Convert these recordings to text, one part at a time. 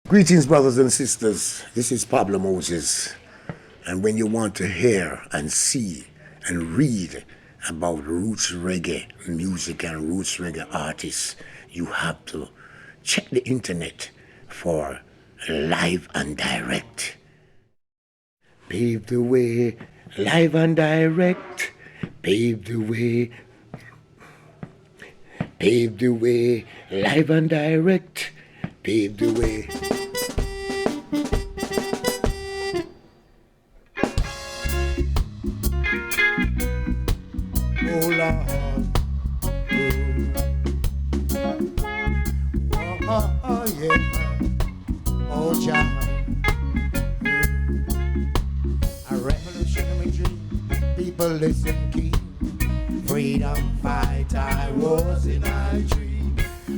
Greetings, brothers and sisters. This is Pablo Moses. And when you want to hear and see and read about roots reggae music and roots reggae artists, you have to check the internet for live and direct. Pave the way, live and direct. Pave the way, pave the way, live and direct. Pave the way. Oh Lord, oh yeah, oh Jah, a revolutionary dream. People listen keen. Freedom fight, I was in a dream.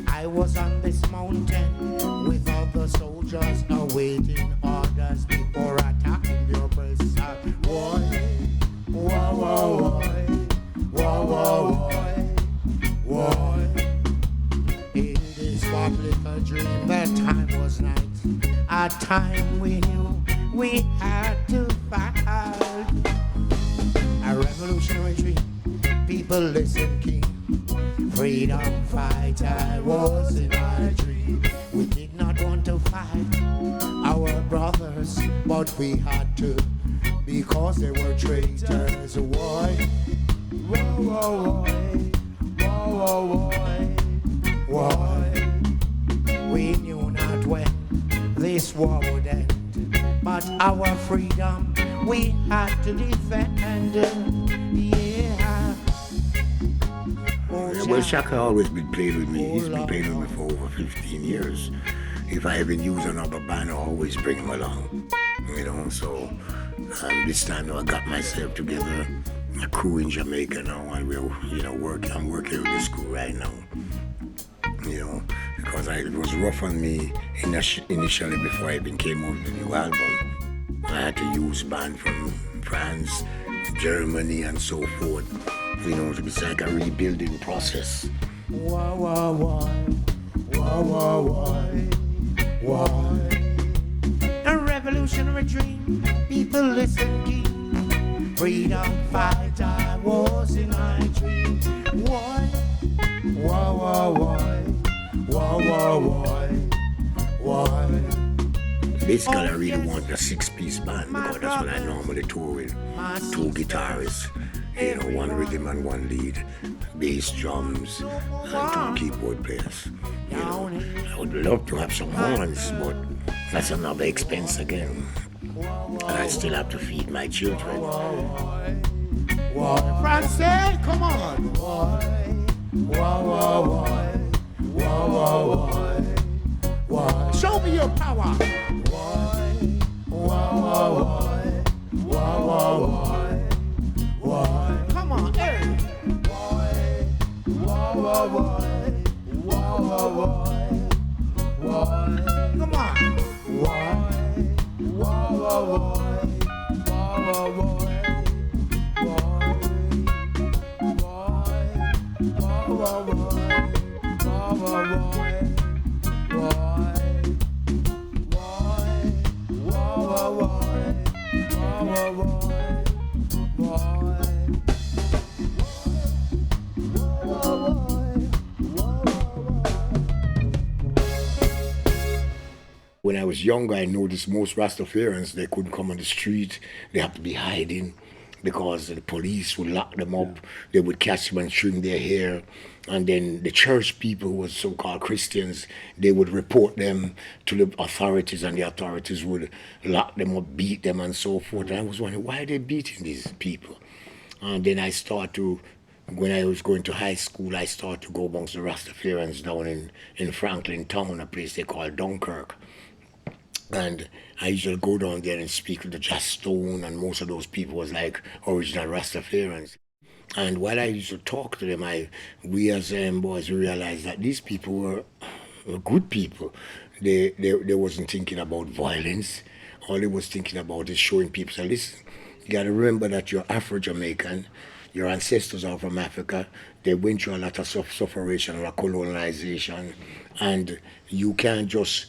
I was on this mountain with other soldiers awaiting orders before attacking your place. Boy, whoa, whoa, boy. Whoa, whoa, boy, boy. In this biblical dream, the time was night. A time we knew we had to fight. A revolutionary dream, people listen keen. Freedom fight, I was in a dream. We did not want to fight our brothers, but we had to, because they were traitors. Why? Whoa, whoa, whoa, whoa, whoa, whoa. We knew not when this war would end, but our freedom we had to defend. Yeah. Oh, well, Shaka always been playing with me. He's been playing with me for over 15 years. If I ever use another band, I always bring him along. You know, so this time I got myself together. A crew in Jamaica now, and we're, I'm working with this crew right now. Because it was rough on me initially before I even came out with the new album. I had to use band from France, Germany, and so forth. It's like a rebuilding process. Whoa, whoa, whoa, whoa, whoa, whoa, whoa. A revolutionary dream, people listen keen. Freedom fight, I was in my dream. Why? Why, why, why, why, why? Basically, I really want a 6-piece band because that's what I normally tour with. 2 guitarists, one rhythm and 1 lead, bass, drums, and 2 keyboard players. I would love to have some horns, but that's another expense again. And I still have to feed my children. Francis, come on! Show me your power! Come on, hey! Come on! When I was younger, I noticed most Rastafarians, they couldn't come on the street. They have to be hiding because the police would lock them up. They would catch them and trim their hair. And then the church people who were so-called Christians, they would report them to the authorities, and the authorities would lock them up, beat them, and so forth. And I was wondering, why are they beating these people? And then I started to, when I was going to high school, I started to go amongst the Rastafarians down in Franklin Town, a place they call Dunkirk. And I usually go down there and speak with the Just Stone, and most of those people was like original Rastafarians. And while I used to talk to them, we as boys realized that these people were good people. They wasn't thinking about violence. All they was thinking about is showing people, so listen, you got to remember that you're Afro-Jamaican, your ancestors are from Africa, they went through a lot of sufferation, a lot of colonization, and you can't just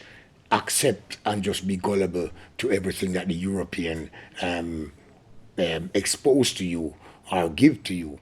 accept and just be gullible to everything that the European expose to you or give to you.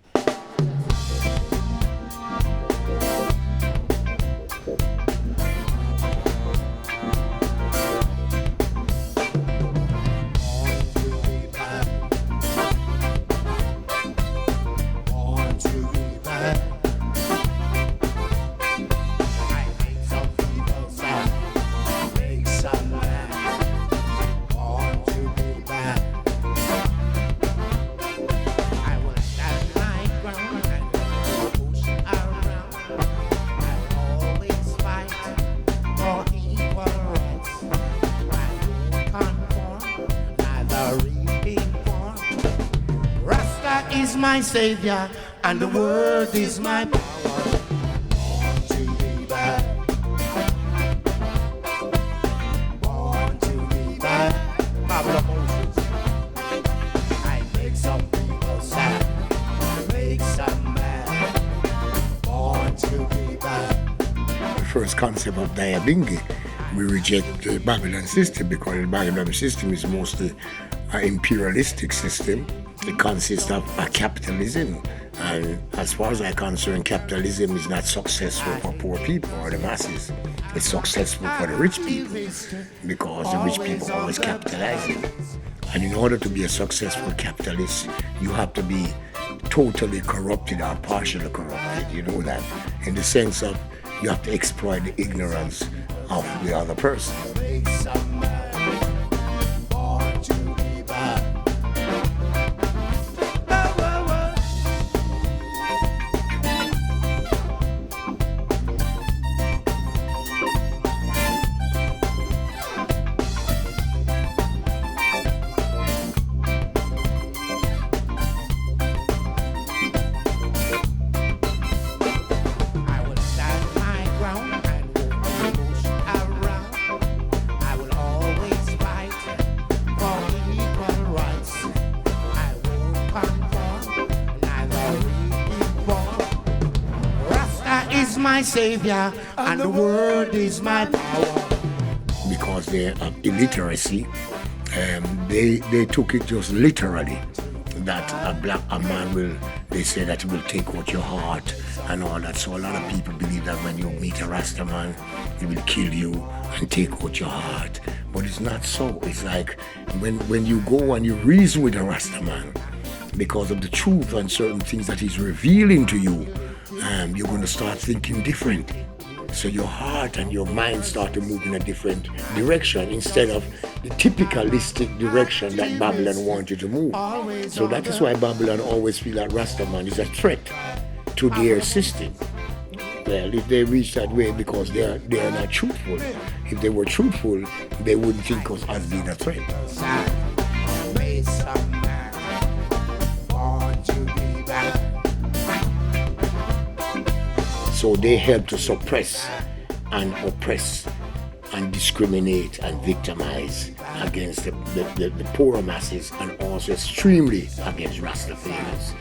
My savior, and the word is my power. Born to be bad. Born to be bad. Pablo Moses. I make some people sad. Make some mad. Born to be bad. The first concept of Diabingi, we reject the Babylon system because the Babylon system is mostly an imperialistic system. It consists of a capitalism, and as far as I'm concerned, capitalism is not successful for poor people or the masses. It's successful for the rich people because the rich people always capitalizing. And in order to be a successful capitalist, you have to be totally corrupted or partially corrupted. You know that, in the sense of you have to exploit the ignorance of the other person. My savior, and the word is my power. Because they have illiteracy, they took it just literally. That a man will, they say that he will take out your heart and all that. So a lot of people believe that when you meet a Rasta man, he will kill you and take out your heart. But it's not so. It's like when you go and you reason with a Rasta man, because of the truth and certain things that he's revealing to you, you're going to start thinking different. So your heart and your mind start to move in a different direction instead of the typicalistic direction that Babylon wants you to move. So that is why Babylon always feel that Rastaman is a threat to their system. Well, if they reach that way because they are not truthful. If they were truthful, they wouldn't think of us being a threat. So they help to suppress and oppress and discriminate and victimize against the poorer masses and also extremely against Rastafarians.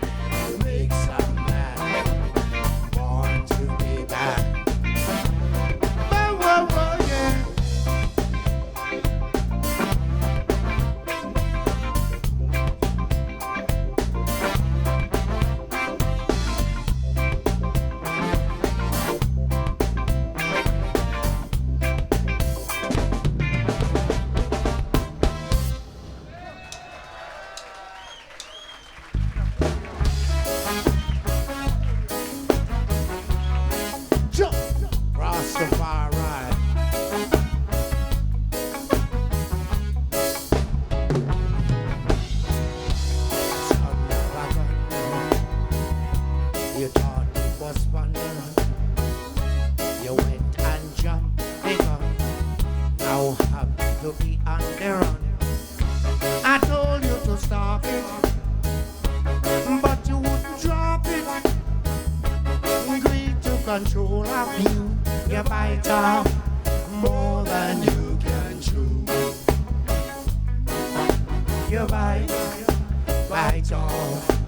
Control of you, you bite off more than you can chew. You bite off,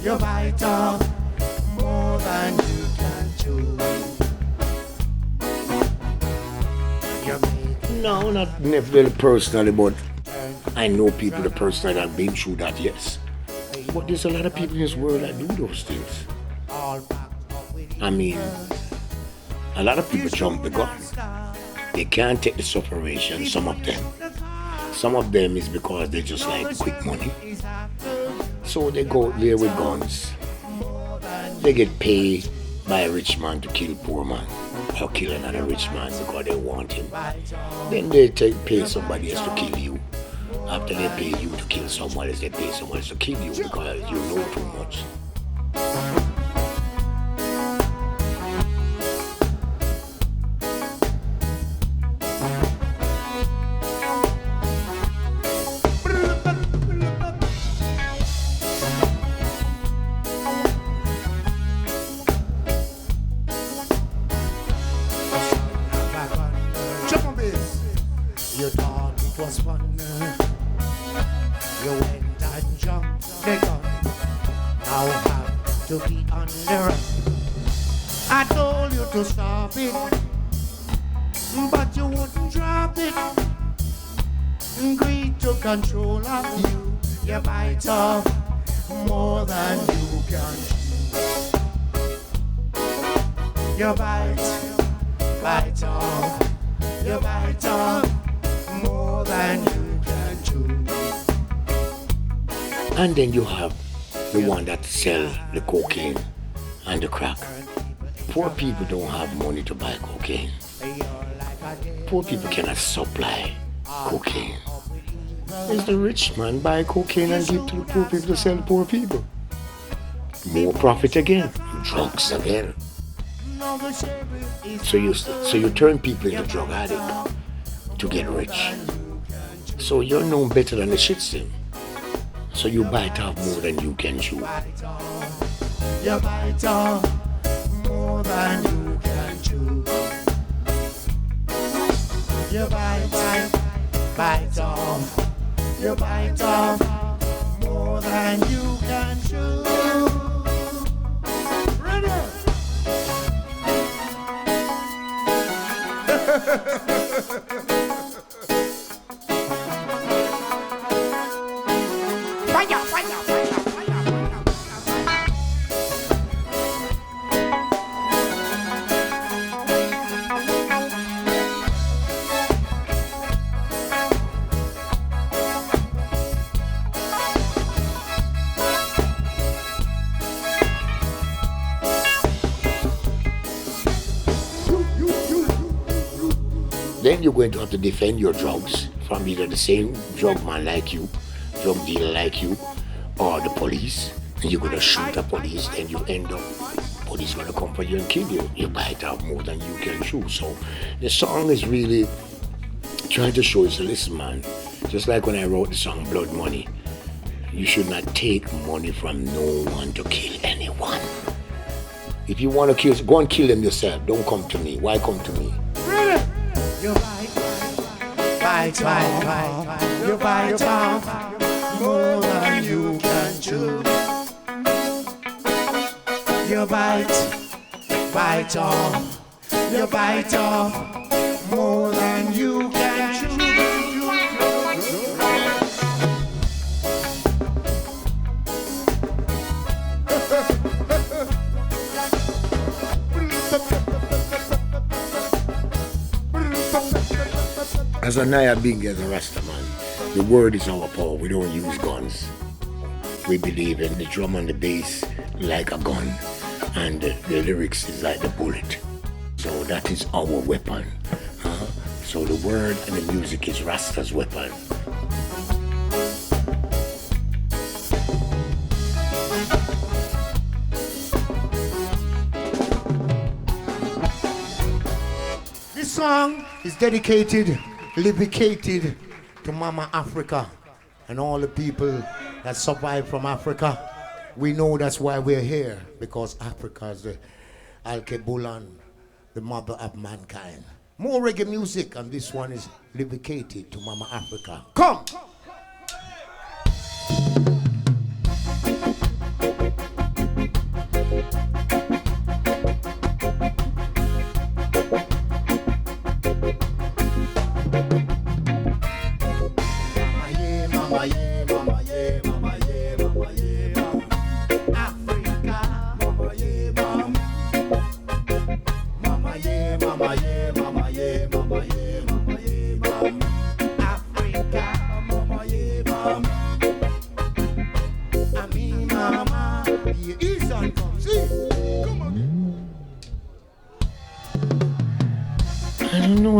you bite off more than you can chew. You make No, not necessarily personally, but I know people that personally have been through that, yes. But there's a lot of people in this world that do those things. I mean, a lot of people jump the gun. They can't take the separation, some of them. Some of them is because they just like quick money. So they go there with guns. They get paid by a rich man to kill poor man or kill another rich man because they want him. Then they pay somebody else to kill you. After they pay you to kill someone else, they pay someone else to kill you because you know too much. You thought it was fun. You went and jumped the gun. Now have to be on the run. I told you to stop it, but you wouldn't drop it. Greed to control of you. You bite off more than you can chew. You bite off. You bite off more than you can chew. And then you have the one that sell the cocaine and the crack. Poor people don't have money to buy cocaine. Poor people cannot supply cocaine. It's the rich man buy cocaine and give to the poor people to sell to poor people. More profit again, drugs again. So you turn people into drug addict to get rich. So you're known better than the shitstem. So you bite off more than you can chew. You bite off more than you can chew. You bite off. You bite off more than you can chew. Ready? Then you're going to have to defend your drugs from either the same drug man like you, drug dealer like you, or the police. And you're going to shoot the police, then you end up, police going to come for you and kill you. You bite out more than you can chew. So the song is really trying to show us, listen man, just like when I wrote the song Blood Money, you should not take money from no one to kill anyone. If you want to kill, go and kill them yourself. Don't come to me. Why come to me? You bite off. You bite off more than you can chew. You bite off. You bite off more than you can chew. As a Naya Bing, as a Rasta man, the word is our power. We don't use guns. We believe in the drum and the bass like a gun, and the lyrics is like the bullet. So that is our weapon. So the word and the music is Rasta's weapon. This song is dedicated, lyricated to Mama Africa and all the people that survived from Africa. We know that's why we're here, because Africa is the Al-Kebulan, the mother of mankind. More reggae music, and this one is lyricated to Mama Africa. Come!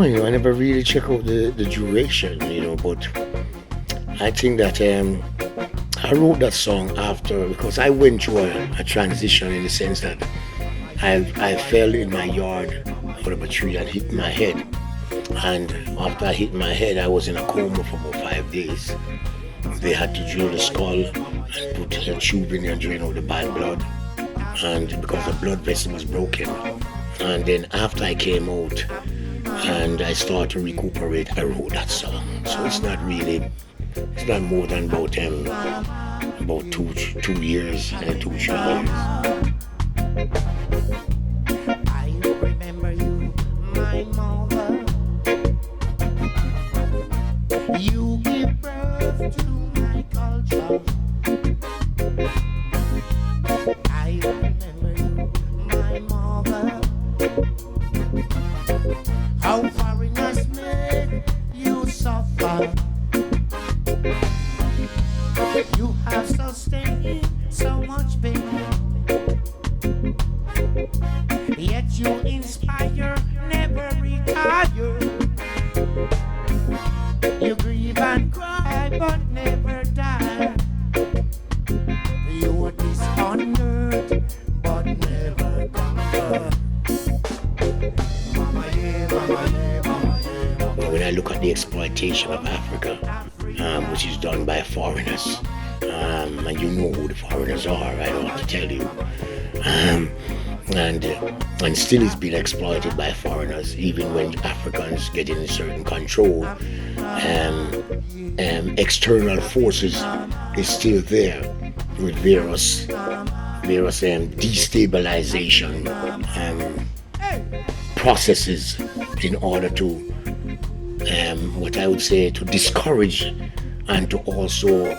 know, I never really check out the duration, but I think that I wrote that song after, because I went through a transition in the sense that I fell in my yard out of a tree and hit my head. And after I hit my head, I was in a coma for about 5 days. They had to drill the skull and put a tube in there and drain out the bad blood. And because the blood vessel was broken. And then after I came out and I started to recuperate, I wrote that song. So it's not more than about 2 years and 2 3 years. I remember you, my mother. You give birth to my culture. I remember you, my mother. How foreigners make you suffer. You have sustained so much pain. Yet you inspire, never retire. You grieve and cry, but never die. You are dishonored, but never conquer. Mama, yeah, mama, yeah, mama, yeah, mama. When I look at the exploitation of Africa, which is done by foreigners, and you know who the foreigners are, I don't have to tell you. And still is being exploited by foreigners, even when Africans get in certain control. External forces is still there with various destabilization processes in order to what I would say to discourage and to also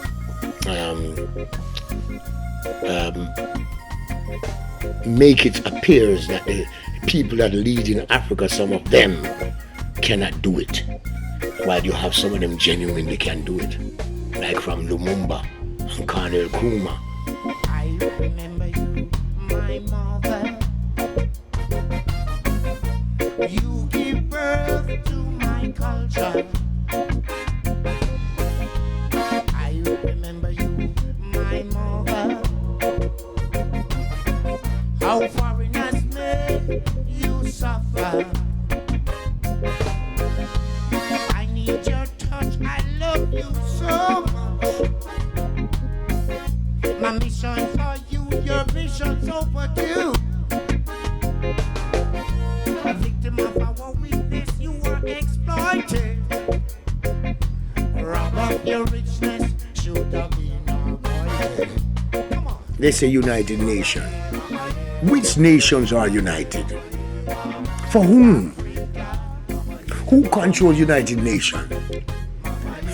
make it appears that the people that lead in Africa, some of them cannot do it, while you have some of them genuinely can do it, like from Lumumba and Colonel Kuma. I remember you, my mother. You give birth to my culture. I remember you, my mother. How foreigners make you suffer. I need your touch, I love you so much. My mission for you, your mission's overdue. A victim of our weakness, you were exploited. Rob of your richness, should have been avoided. Come on. They say United Nations. Which nations are united? For whom? Who controls United Nations?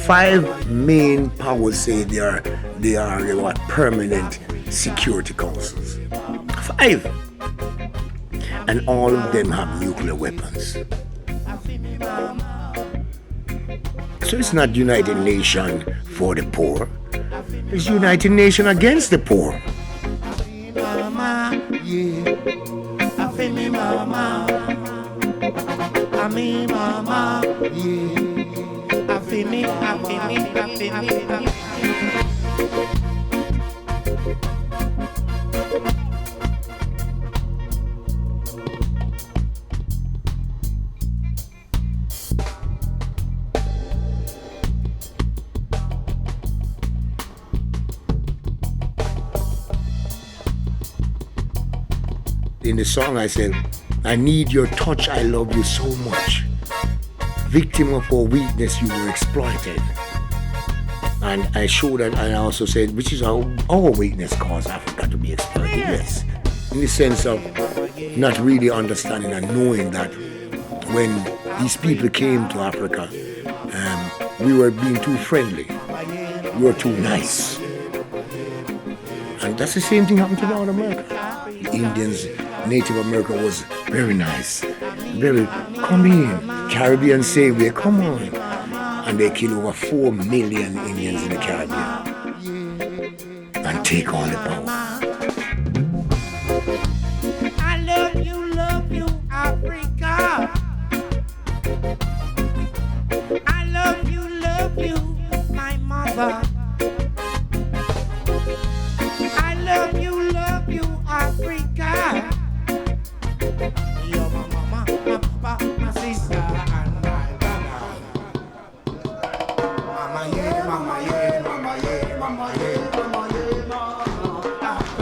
5 main powers say they are what, permanent security councils. 5. And all of them have nuclear weapons. So it's not United Nations for the poor. It's United Nations against the poor. Mama, yeah. I feel me, mama. I mean, mama, yeah. I feel me, I feel me, I feel me, I feel me. In the song I said, I need your touch, I love you so much. Victim of our weakness, you were exploited. And I showed that, and I also said, which is our weakness caused Africa to be exploited. Yes. In the sense of not really understanding and knowing that when these people came to Africa, we were being too friendly. We were too nice. And that's the same thing happened to North America. The Indians, Native America was very nice. Very, come in. Caribbean say, we come on. And they kill over 4 million Indians in the Caribbean. And take all the power. I love you, Africa.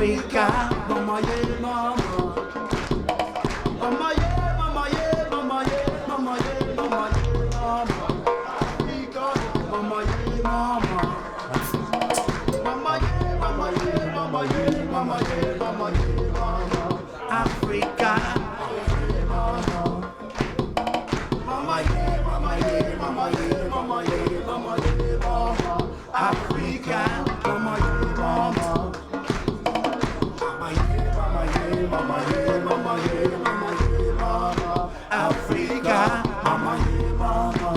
Africa. Mama yeah, mama. Mama yeah, mama yeah, mama yeah, mama yeah, mama yeah, mama. Africa, mama yeah, mama. Mama yeah, mama yeah, mama yeah, mama yeah, mama yeah, mama. Africa. Mama yeah, mama yeah, mama yeah, mama yeah, mama yeah, mama. Africa. Mama yeah, mama. Mama yeah, mama yeah, mama yeah, mama yeah, mama yeah, mama. Africa. Mama yeah, mama.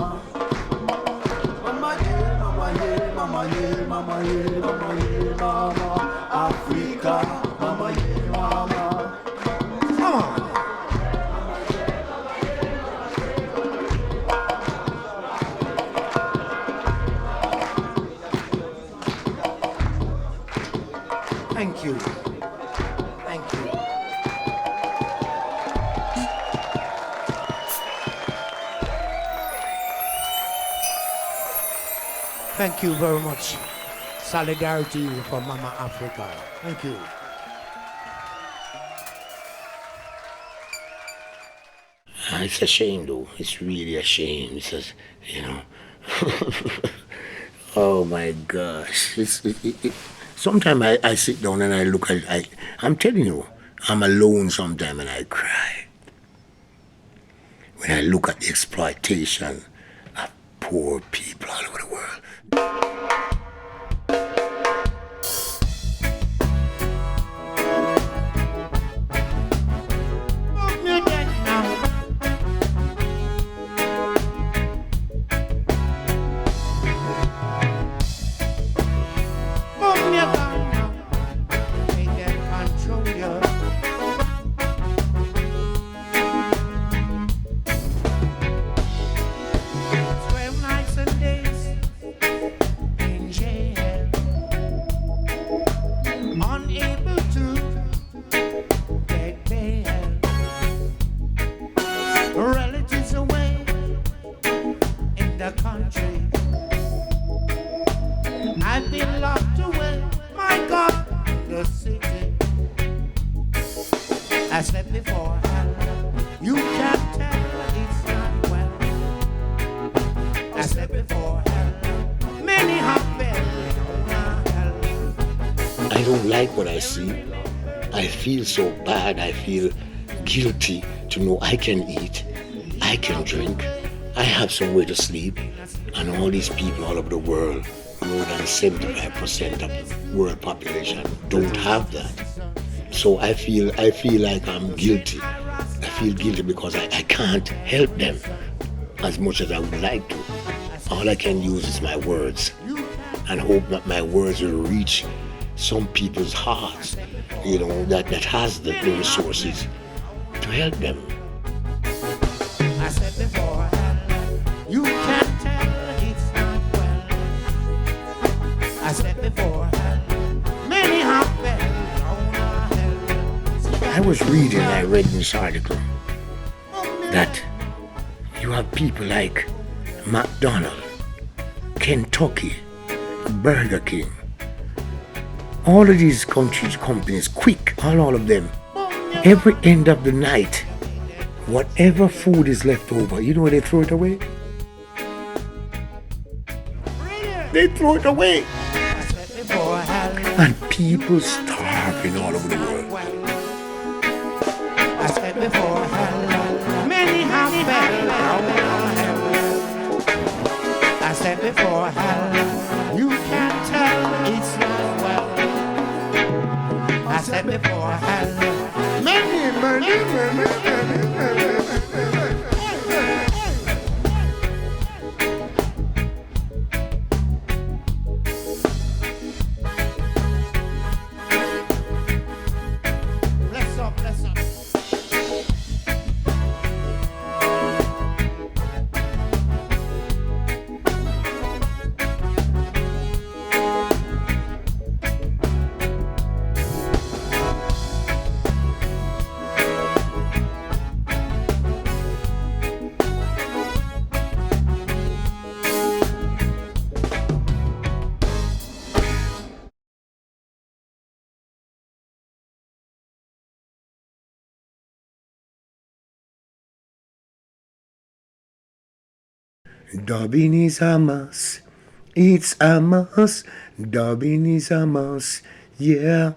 Mama yeah, mama yeah, mama yeah, mama yeah, mama yeah, mama. Africa, mama yeah, mama. Come on. Thank you. Thank you. Thank you very much. Solidarity for Mama Africa. Thank you. It's a shame, though. It's really a shame. It's just, you know. Oh my gosh. Sometimes I sit down and I look at it. I'm telling you, I'm alone sometimes and I cry. When I look at the exploitation of poor people all over the world. I've been locked away, my God, in the city. I said before, you can't tell it's not well. I said before, many have fell. I don't like what I see. I feel so bad. I feel guilty to know I can eat, I can drink, I have somewhere to sleep, and all these people all over the world, more than 75% of the world population, don't have that. So I feel like I'm guilty. I feel guilty because I can't help them as much as I would like to. All I can use is my words and hope that my words will reach some people's hearts, you know, that has the resources to help them. I said before, you can't tell it's not well. I said before, many have fell. I was reading, I read in this article that you have people like McDonald's, Kentucky, Burger King, all of these companies, quick, all of them, every end of the night, whatever food is left over, you know, they throw it away. They throw it away. And people starving all over the world. I said before, many have fell. I said before, you can't tell it's not well. I said before, many. Bless up, bless up. Dubbing is a must. It's a must. Dubbing is a must. Yeah.